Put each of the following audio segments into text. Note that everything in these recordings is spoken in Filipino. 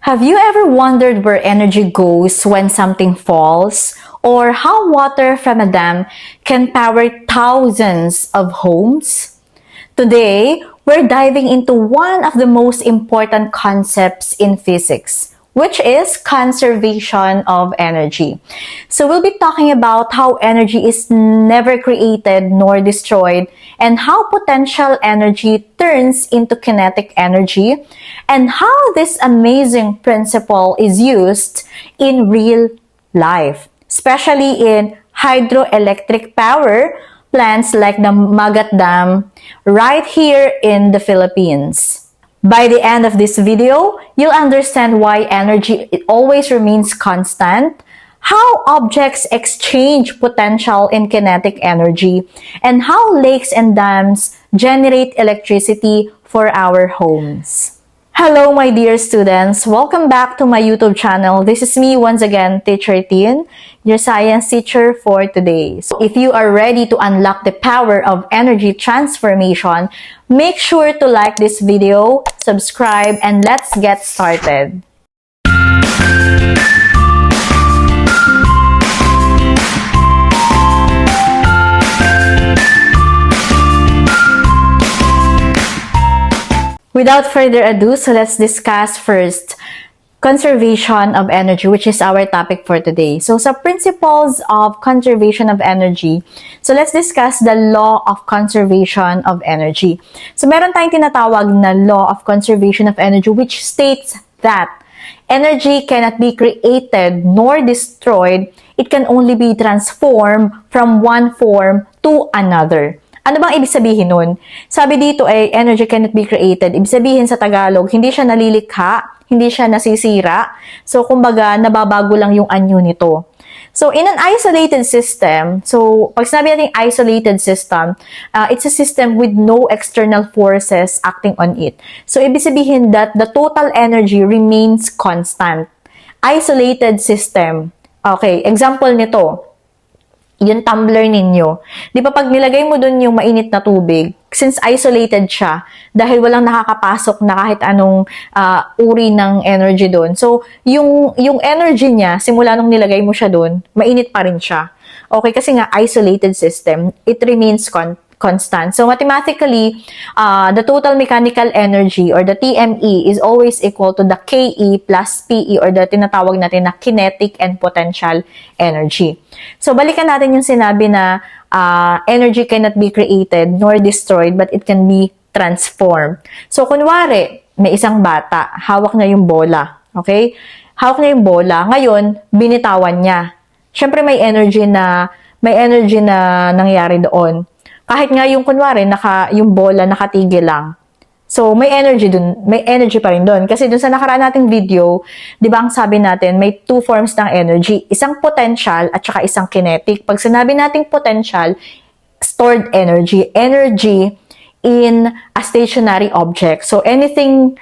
Have you ever wondered where energy goes when something falls? Or how water from a dam can power thousands of homes? Today, we're diving into one of the most important concepts in physics, which is conservation of energy. So we'll be talking about how energy is never created nor destroyed, and how potential energy turns into kinetic energy, and how this amazing principle is used in real life, especially in hydroelectric power plants like the Magat Dam right here in the Philippines. By the end of this video, you'll understand why energy always remains constant, how objects exchange potential in kinetic energy, and how lakes and dams generate electricity for our homes. Hello, my dear students. Welcome back to my YouTube channel. This is me once again, Teacher Tin, your science teacher for today. So if you are ready to unlock the power of energy transformation, make sure to like this video, subscribe, and let's get started. Without further ado, so let's discuss first conservation of energy, which is our topic for today. So sa principles of conservation of energy, so let's discuss the law of conservation of energy. So meron tayong tinatawag na law of conservation of energy, which states that energy cannot be created nor destroyed. It can only be transformed from one form to another. Ano bang ibig sabihin nun? Sabi dito ay energy cannot be created. Ibig sabihin sa Tagalog, hindi siya nalilikha, hindi siya nasisira. So, kumbaga, nababago lang yung anyo nito. So, in an isolated system, so, pag sinabi natin isolated system, it's a system with no external forces acting on it. So, ibig sabihin that the total energy remains constant. Isolated system. Okay, example nito, yung tumbler ninyo. Di ba pag nilagay mo dun yung mainit na tubig, since isolated siya, dahil walang nakakapasok na kahit anong uri ng energy dun. So, yung energy niya, simula nung nilagay mo siya dun, mainit pa rin siya. Okay, kasi nga isolated system, it remains constant. So, mathematically, the total mechanical energy or the TME is always equal to the KE plus PE or the tinatawag natin na kinetic and potential energy. So, balikan natin yung sinabi na energy cannot be created nor destroyed, but it can be transformed. So, kunwari, may isang bata, hawak niya yung bola. Okay? Hawak niya yung bola. Ngayon, binitawan niya. Siyempre, may energy na nangyari doon. Kahit nga yung kunwari, yung bola nakatigil lang. So, may energy pa rin doon. Kasi doon sa nakaraan nating video, di ba ang sabi natin, may two forms ng energy. Isang potential at saka isang kinetic. Pag sinabi nating potential, stored energy. Energy in a stationary object. So, anything,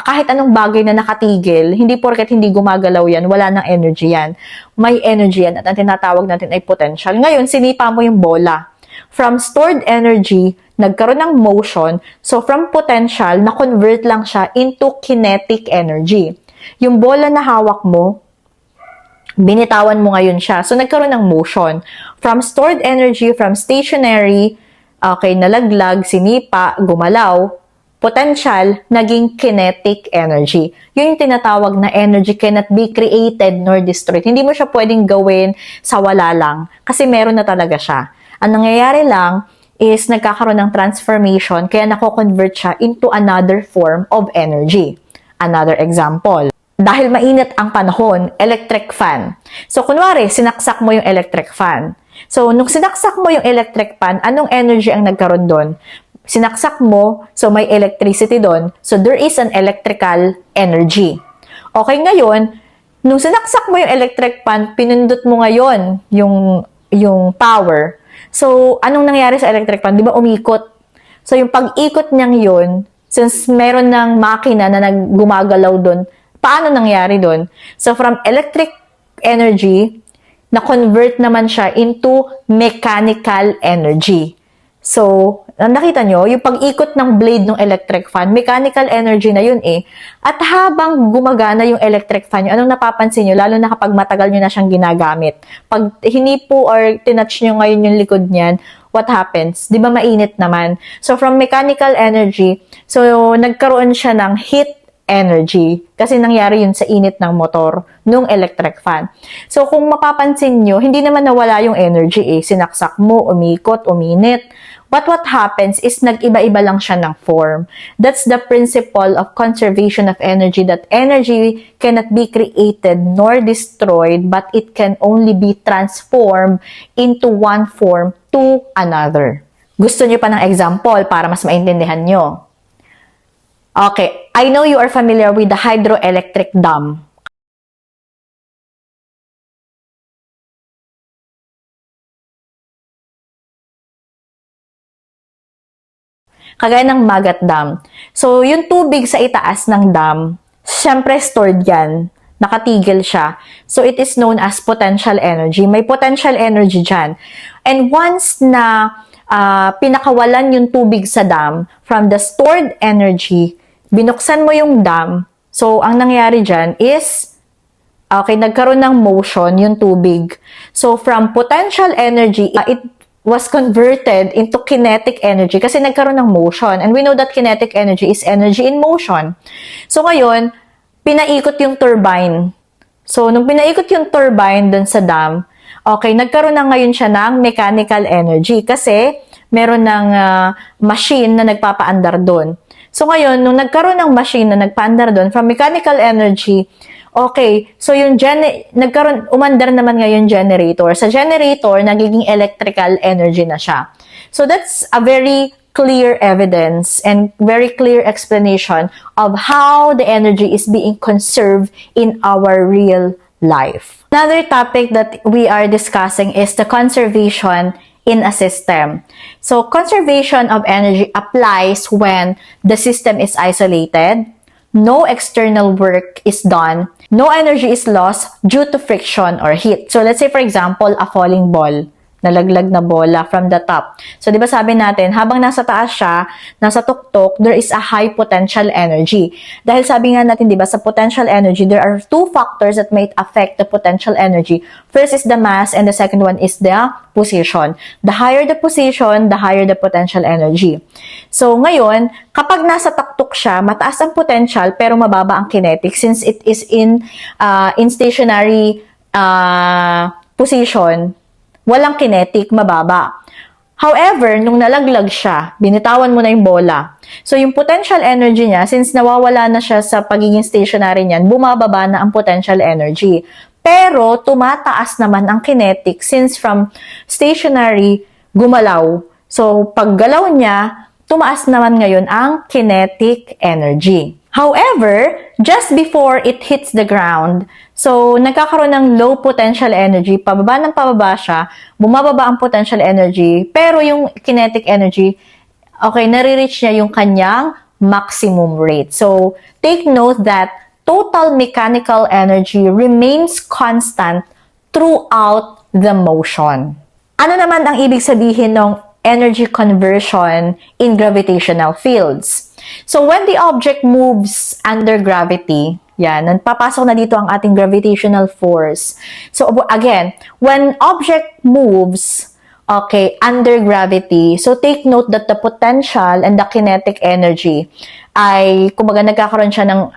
kahit anong bagay na nakatigil, hindi porket hindi gumagalaw yan, wala nang energy yan. May energy yan at ang tinatawag natin ay potential. Ngayon, sinipa mo yung bola. From stored energy, nagkaroon ng motion. So, from potential, na-convert lang siya into kinetic energy. Yung bola na hawak mo, binitawan mo ngayon siya. So, nagkaroon ng motion. From stored energy, from stationary, okay, nalaglag, sinipa, gumalaw, potential, naging kinetic energy. Yun yung tinatawag na energy cannot be created nor destroyed. Hindi mo siya pwedeng gawin sa wala lang. Kasi meron na talaga siya. Ang nangyayari lang is nagkakaroon ng transformation kaya nako-convert siya into another form of energy. Another example. Dahil mainit ang panahon, electric fan. So, kunwari, sinaksak mo yung electric fan. So, nung sinaksak mo yung electric fan, anong energy ang nagkaroon doon? Sinaksak mo, so may electricity doon. So, there is an electrical energy. Okay, ngayon, nung sinaksak mo yung electric fan, pinindot mo ngayon yung power. So, anong nangyari sa electric fan? Di ba umikot? So, yung pag-ikot niyang yun, since meron ng makina na gumagalaw doon, paano nangyari doon? So, from electric energy, na-convert naman siya into mechanical energy. So, nakita nyo, yung pag-ikot ng blade ng electric fan, mechanical energy na yun eh. At habang gumagana yung electric fan nyo, anong napapansin nyo? Lalo na kapag matagal nyo na siyang ginagamit. Pag hinipo or tinouch nyo ngayon yung likod niyan, what happens? Di ba mainit naman? So, from mechanical energy, so nagkaroon siya ng heat energy. Kasi nangyari yun sa init ng motor nung electric fan. So, kung mapapansin nyo, hindi naman nawala yung energy eh. Sinaksak mo, umikot, uminit. But what happens is nag-iba-iba lang siya ng form. That's the principle of conservation of energy, that energy cannot be created nor destroyed, but it can only be transformed into one form to another. Gusto niyo pa ng example para mas maintindihan nyo? Okay, I know you are familiar with the hydroelectric dam. Kagaya ng Magat Dam. So, yung tubig sa itaas ng dam, syempre stored yan. Nakatigil siya. So, it is known as potential energy. May potential energy dyan. And once na pinakawalan yung tubig sa dam, from the stored energy, binuksan mo yung dam, so, ang nangyari dyan is, okay, nagkaroon ng motion yung tubig. So, from potential energy, it was converted into kinetic energy kasi nagkaroon ng motion. And we know that kinetic energy is energy in motion. So, ngayon, pinaikot yung turbine. So, nung pinaikot yung turbine dun sa dam, okay, nagkaroon na ngayon siya ng mechanical energy kasi meron ng machine na nagpapaandar dun. So, ngayon, nung nagkaroon ng machine na nagpaandar dun, from mechanical energy, okay, so yung umandar naman ngayon generator. Sa generator, nagiging electrical energy na siya. So that's a very clear evidence and very clear explanation of how the energy is being conserved in our real life. Another topic that we are discussing is the conservation in a system. So conservation of energy applies when the system is isolated, no external work is done, no energy is lost due to friction or heat. So, let's say, for example, a falling ball, nalaglag na bola from the top. So, di ba sabi natin, habang nasa taas siya, nasa tuktok, there is a high potential energy. Dahil sabi nga natin, di ba, sa potential energy, there are two factors that might affect the potential energy. First is the mass, and the second one is the position. The higher the position, the higher the potential energy. So, ngayon, kapag nasa tuktok siya, mataas ang potential, pero mababa ang kinetic since it is in stationary position, walang kinetic, mababa. However, nung nalaglag siya, binitawan mo na yung bola. So, yung potential energy niya, since nawawala na siya sa pagiging stationary niyan, bumababa na ang potential energy. Pero, tumataas naman ang kinetic since from stationary, gumalaw. So, paggalaw niya, tumaas naman ngayon ang kinetic energy. However, just before it hits the ground, so nagkakaroon ng low potential energy, pababa ng pababa siya, bumababa ang potential energy, pero yung kinetic energy, okay, nare-reach niya yung kanyang maximum rate. So, take note that total mechanical energy remains constant throughout the motion. Ano naman ang ibig sabihin ng energy conversion in gravitational fields? So, when the object moves under gravity, yan, papasok na dito ang ating gravitational force. So, again, when object moves, okay, under gravity, so take note that the potential and the kinetic energy ay, kumbaga, nagkakaroon siya ng,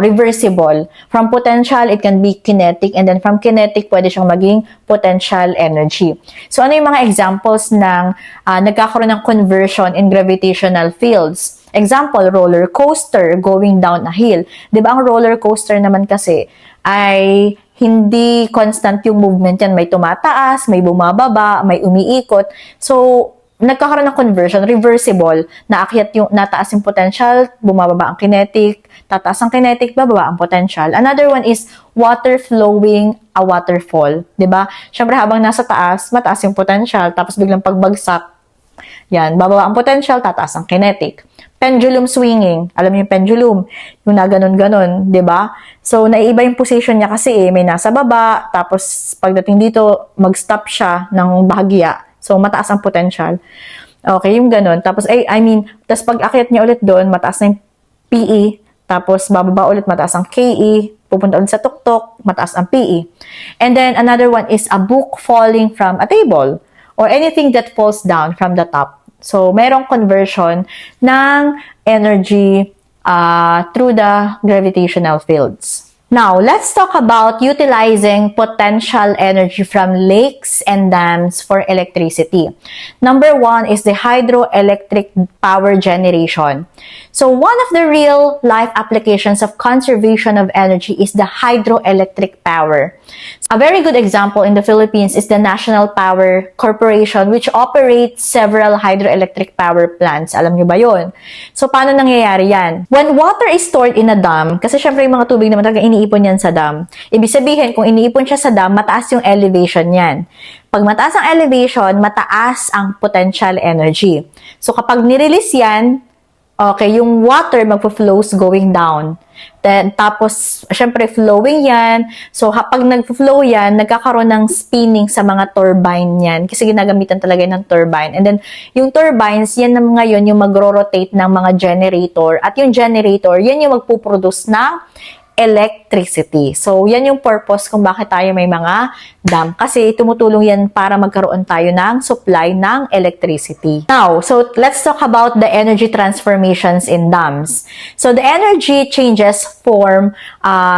reversible. From potential, it can be kinetic, and then from kinetic, pwede siyang maging potential energy. So, ano yung mga examples ng nagkakaroon ng conversion in gravitational fields? Example, roller coaster going down a hill. Di ba ang roller coaster naman kasi ay hindi constant yung movement yan. May tumataas, may bumababa, may umiikot. So, nagkakaroon ng conversion, reversible, nataas yung potential, bumababa ang kinetic, tataas ang kinetic, bababa ang potential. Another one is water flowing a waterfall. Diba? Siyempre, habang nasa taas, mataas yung potential, tapos biglang pagbagsak, yan, bababa ang potential, tataas ang kinetic. Pendulum swinging, alam niyo yung pendulum, yung na ganon-ganon, diba? So, naiiba yung position niya kasi may nasa baba, tapos pagdating dito, mag-stop siya ng bahagya. So, mataas ang potential. Okay, yung ganun. Tapos, tapos pag akyat niya ulit doon, mataas na yung PE. Tapos, bababa ulit, mataas ang KE. Pupunta ulit sa tuktok, mataas ang PE. And then, another one is a book falling from a table or anything that falls down from the top. So, merong conversion ng energy through the gravitational fields. Now, let's talk about utilizing potential energy from lakes and dams for electricity. Number one is the hydroelectric power generation. So, one of the real-life applications of conservation of energy is the hydroelectric power. A very good example in the Philippines is the National Power Corporation, which operates several hydroelectric power plants. Alam nyo ba yun? So, paano nangyayari yan? When water is stored in a dam, kasi syempre yung mga tubig naman talaga iniipon yan sa dam. Ibig sabihin, kung iniipon siya sa dam, mataas yung elevation yan. Pag mataas ang elevation, mataas ang potential energy. So, kapag nirelease yan, okay, yung water magpo-flows going down. Then, tapos, syempre, flowing yan. So, kapag nag-flow yan, nagkakaroon ng spinning sa mga turbine yan. Kasi ginagamitan talaga ng turbine. And then, yung turbines, yan na ngayon yung magro-rotate ng mga generator. At yung generator, yan yung magpuproduce ng electricity. So, yan yung purpose kung bakit tayo may mga dam. Kasi tumutulong yan para magkaroon tayo ng supply ng electricity. Now, so let's talk about the energy transformations in dams. So, the energy changes form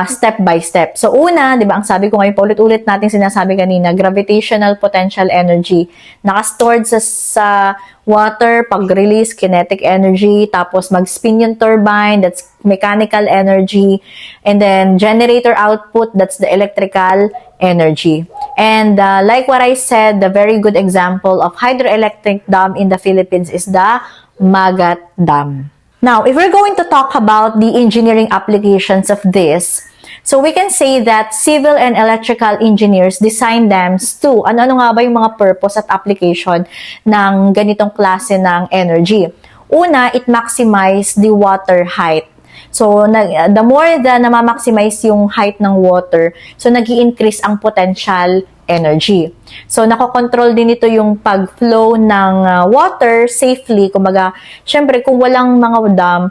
step by step. So, una, di ba, ang sabi ko ngayon, paulit-ulit natin sinasabi kanina, gravitational potential energy. Naka-stored sa water, pag-release, kinetic energy, tapos mag-spin yung turbine, that's mechanical energy, and then generator output, that's the electrical energy. And like what I said, the very good example of hydroelectric dam in the Philippines is the Magat Dam. Now, if we're going to talk about the engineering applications of this, so we can say that civil and electrical engineers design dams to, ano nga ba yung mga purpose at application ng ganitong klase ng energy? Una, it maximize the water height. So, the more na ma-maximize yung height ng water, so nag-i-increase ang potential energy. So, nakokontrol din ito yung pag-flow ng water safely. Kumbaga, syempre, kung walang mga dam,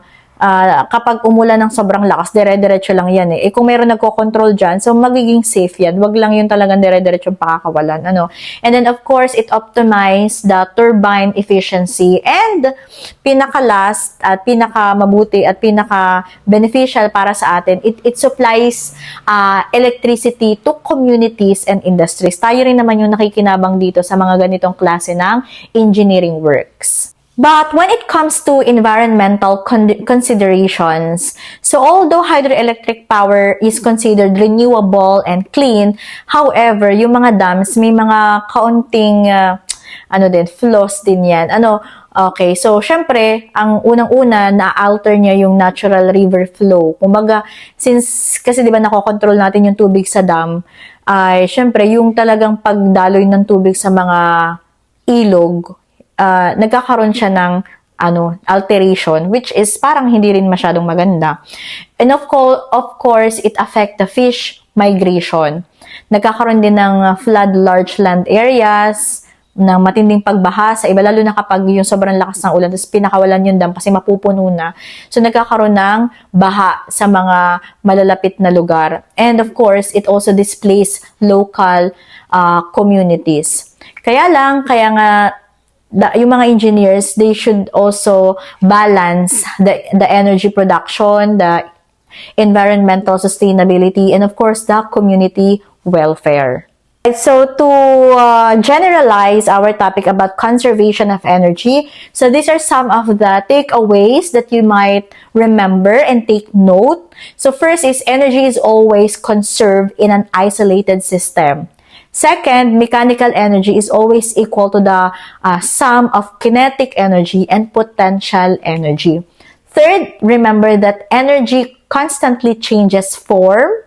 kapag umulan ng sobrang lakas, dire-diretso lang yan eh. Kung mayroon nagko-control dyan, so magiging safe yan. Wag lang yung talagang dire-diretso pakakawalan. And then, of course, it optimize the turbine efficiency. And pinaka-last at pinaka-mabuti at pinaka-beneficial para sa atin, it supplies electricity to communities and industries. Tayo rin naman yung nakikinabang dito sa mga ganitong klase ng engineering works. But when it comes to environmental considerations, so although hydroelectric power is considered renewable and clean, however, yung mga dams, may mga kaunting, flaws din yan. Okay, so syempre, ang unang-una, na-alter niya yung natural river flow. Kumbaga, kasi di ba nakokontrol natin yung tubig sa dam, ay syempre, yung talagang pagdaloy ng tubig sa mga ilog, nagkakaroon siya ng alteration, which is parang hindi rin masyadong maganda. And of course, it affect the fish migration. Nagkakaroon din ng flood large land areas, ng matinding pagbaha sa iba, lalo na kapag yung sobrang lakas ng ulan, tapos pinakawalan yung dam kasi mapupuno na. So, nagkakaroon ng baha sa mga malalapit na lugar. And of course, it also displays local communities. Kaya nga, yung mga engineers, they should also balance the energy production, the environmental sustainability, and of course, the community welfare. So to generalize our topic about conservation of energy, so these are some of the takeaways that you might remember and take note. So first is energy is always conserved in an isolated system. Second, mechanical energy is always equal to the sum of kinetic energy and potential energy. Third, remember that energy constantly changes form.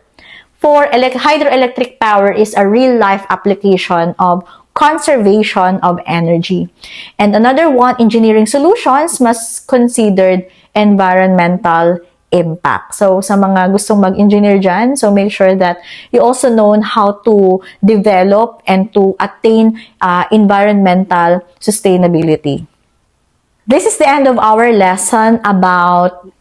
For hydroelectric power is a real-life application of conservation of energy. And another one, engineering solutions must consider environmental impact. So, sa mga gustong mag-engineer dyan, so make sure that you also know how to develop and to attain environmental sustainability. This is the end of our lesson about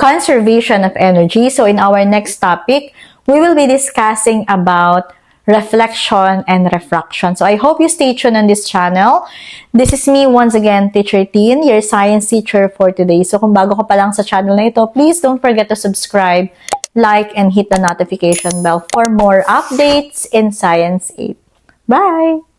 conservation of energy. So in our next topic, we will be discussing about reflection and refraction. So I hope you stay tuned on this channel. This is me once again, Teacher Teen, your science teacher for today. So kung bago ka pa lang sa channel na ito, please don't forget to subscribe, like, and hit the notification bell for more updates in Science 8. Bye!